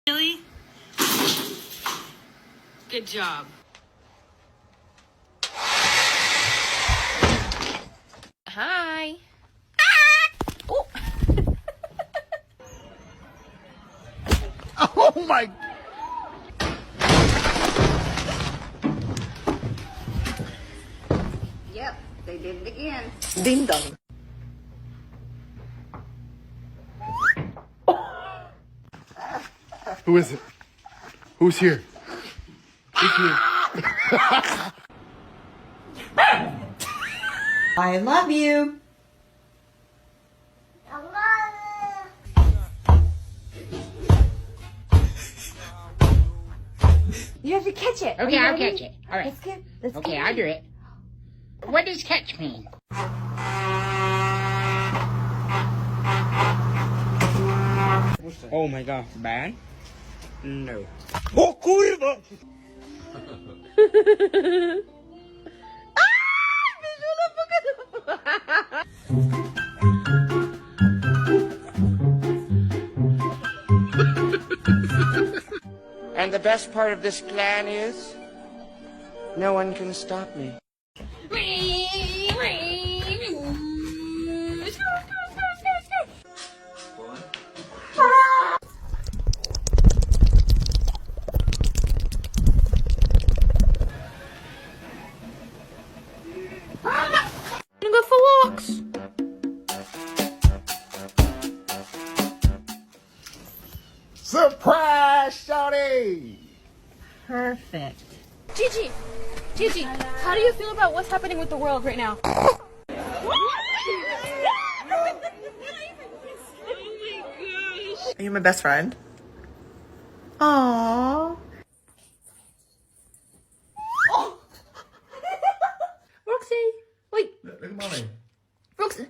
Really? Good job. Hi. Oh. Oh my. Yep, they did it again. Ding dong. Who is it? Who's here? Who's here? I love you. You have to catch it. Okay, I'll catch it. All right. Let's get. Okay, I'll do it. What does catch mean? Oh my god, bad? No. Oh, kurwa! And the best part of this plan is, no one can stop me. I'm gonna go for walks. Surprise, shawty! Perfect. Gigi, how do you feel about what's happening with the world right now? Are you my best friend? Aww. Roxy, wait. Look at mommy. Roxy.